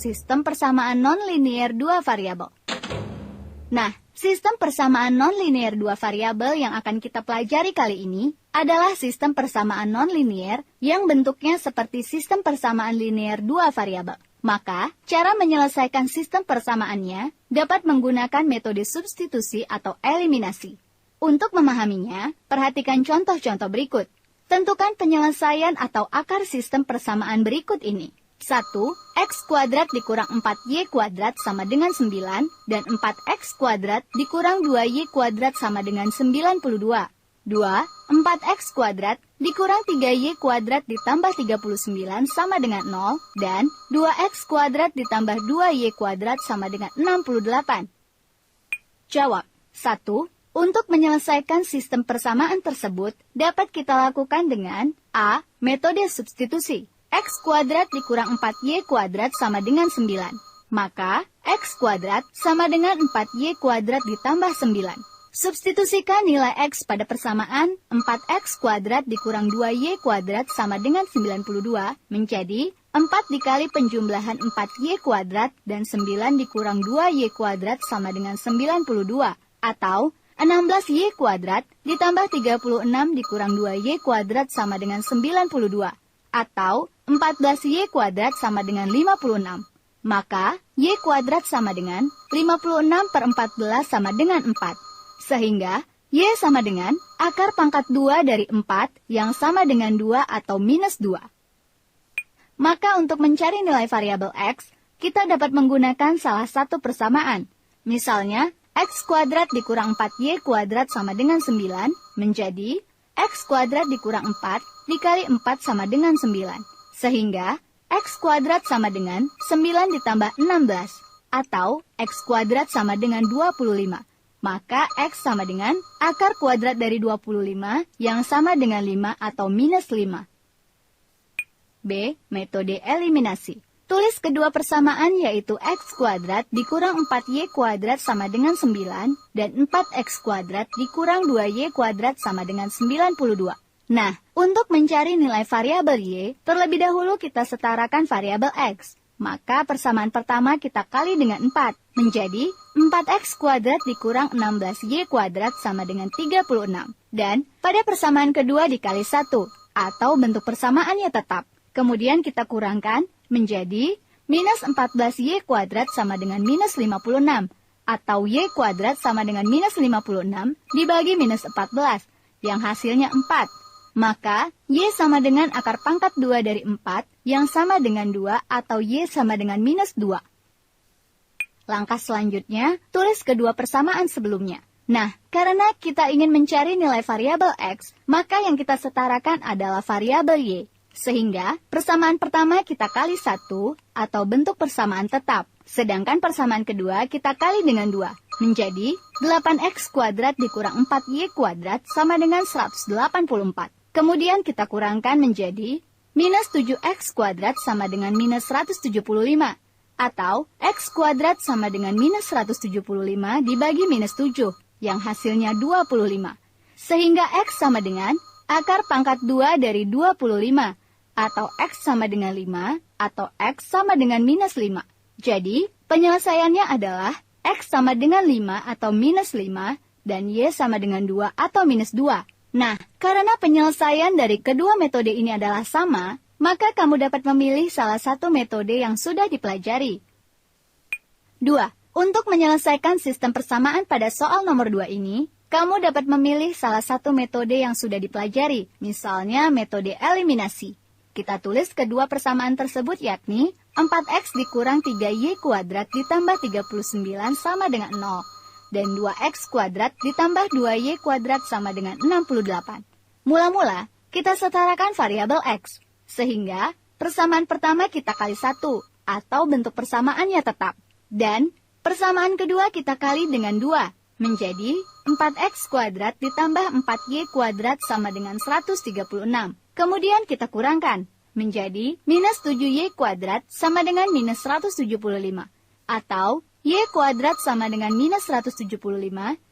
sistem persamaan nonlinear dua variabel. Nah, sistem persamaan nonlinear dua variabel yang akan kita pelajari kali ini adalah sistem persamaan nonlinear yang bentuknya seperti sistem persamaan linear dua variabel. Maka, cara menyelesaikan sistem persamaannya dapat menggunakan metode substitusi atau eliminasi. Untuk memahaminya, perhatikan contoh-contoh berikut. Tentukan penyelesaian atau akar sistem persamaan berikut ini. 1. X kuadrat dikurang 4Y kuadrat sama dengan 9, dan 4X kuadrat dikurang 2Y kuadrat sama dengan 92. 2. 4X kuadrat dikurang 3Y kuadrat ditambah 39 sama dengan 0, dan 2X kuadrat ditambah 2Y kuadrat sama dengan 68. Jawab. 1. Untuk menyelesaikan sistem persamaan tersebut, dapat kita lakukan dengan A. Metode substitusi. X kuadrat dikurang 4Y kuadrat sama dengan 9. Maka, X kuadrat sama dengan 4Y kuadrat ditambah 9. Substitusikan nilai X pada persamaan 4X kuadrat dikurang 2Y kuadrat sama dengan 92 menjadi 4 dikali penjumlahan 4Y kuadrat dan 9 dikurang 2Y kuadrat sama dengan 92 atau 16Y kuadrat ditambah 36 dikurang 2Y kuadrat sama dengan 92 atau 14Y kuadrat sama dengan 56. Maka, Y kuadrat sama dengan 56 per 14 sama dengan 4. Sehingga, Y sama dengan akar pangkat 2 dari 4 yang sama dengan 2 atau minus 2. Maka untuk mencari nilai variabel X, kita dapat menggunakan salah satu persamaan. Misalnya, X kuadrat dikurang 4Y kuadrat sama dengan 9 menjadi X kuadrat dikurang 4 dikali 4 sama dengan 9. Sehingga, X kuadrat sama dengan 9 ditambah 16, atau X kuadrat sama dengan 25. Maka, X sama dengan akar kuadrat dari 25 yang sama dengan 5 atau minus 5. B. Metode eliminasi. Tulis kedua persamaan yaitu X kuadrat dikurang 4Y kuadrat sama dengan 9, dan 4X kuadrat dikurang 2Y kuadrat sama dengan 92. Nah, untuk mencari nilai variabel Y, terlebih dahulu kita setarakan variabel X. Maka persamaan pertama kita kali dengan 4, menjadi 4X kuadrat dikurang 16Y kuadrat sama dengan 36. Dan pada persamaan kedua dikali 1, atau bentuk persamaannya tetap. Kemudian kita kurangkan menjadi minus 14Y kuadrat sama dengan minus 56, atau Y kuadrat sama dengan minus 56 dibagi minus 14, yang hasilnya 4. Maka, Y sama dengan akar pangkat 2 dari 4, yang sama dengan 2 atau Y sama dengan minus 2. Langkah selanjutnya, tulis kedua persamaan sebelumnya. Nah, karena kita ingin mencari nilai variabel X, maka yang kita setarakan adalah variabel Y. Sehingga, persamaan pertama kita kali 1, atau bentuk persamaan tetap. Sedangkan persamaan kedua kita kali dengan 2, menjadi 8X kuadrat dikurang 4Y kuadrat sama dengan 184. Kemudian kita kurangkan menjadi minus 7X kuadrat sama dengan minus 175. Atau X kuadrat sama dengan minus 175 dibagi minus 7, yang hasilnya 25. Sehingga X sama dengan akar pangkat 2 dari 25. Atau X sama dengan 5, atau X sama dengan minus 5. Jadi, penyelesaiannya adalah X sama dengan 5 atau minus 5, dan Y sama dengan 2 atau minus 2. Nah, karena penyelesaian dari kedua metode ini adalah sama, maka kamu dapat memilih salah satu metode yang sudah dipelajari. 2. Untuk menyelesaikan sistem persamaan pada soal nomor 2 ini, kamu dapat memilih salah satu metode yang sudah dipelajari, misalnya metode eliminasi. Kita tulis kedua persamaan tersebut yakni 4X dikurang 3Y kuadrat ditambah 39 sama dengan 0. Dan 2X kuadrat ditambah 2Y kuadrat sama dengan 68. Mula-mula, kita setarakan variabel X. Sehingga, persamaan pertama kita kali 1, atau bentuk persamaannya tetap. Dan, persamaan kedua kita kali dengan 2, menjadi 4X kuadrat ditambah 4Y kuadrat sama dengan 136. Kemudian kita kurangkan, menjadi minus 7Y kuadrat sama dengan minus 175. Atau, Y kuadrat sama dengan minus 175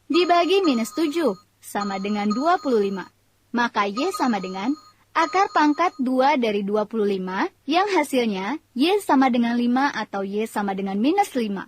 dibagi minus 7 sama dengan 25. Maka Y sama dengan akar pangkat 2 dari 25 yang hasilnya Y sama dengan 5 atau Y sama dengan minus 5.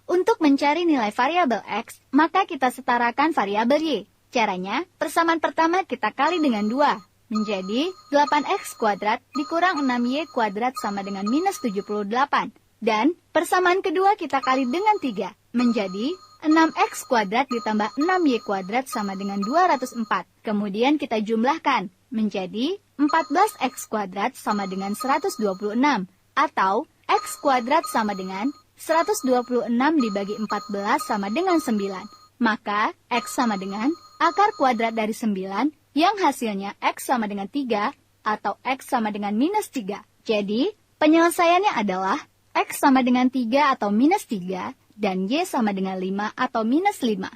Untuk mencari nilai variabel X, maka kita setarakan variabel Y. Caranya, persamaan pertama kita kali dengan 2, menjadi 8X kuadrat dikurang 6Y kuadrat sama dengan minus 78. Dan persamaan kedua kita kali dengan 3, menjadi 6X kuadrat ditambah 6Y kuadrat sama dengan 204. Kemudian kita jumlahkan, menjadi 14X kuadrat sama dengan 126, atau X kuadrat sama dengan 126 dibagi 14 sama dengan 9. Maka X sama dengan akar kuadrat dari 9 yang hasilnya X sama dengan 3 atau X sama dengan minus 3. Jadi penyelesaiannya adalah X sama dengan 3 atau minus 3 dan Y sama dengan 5 atau minus 5.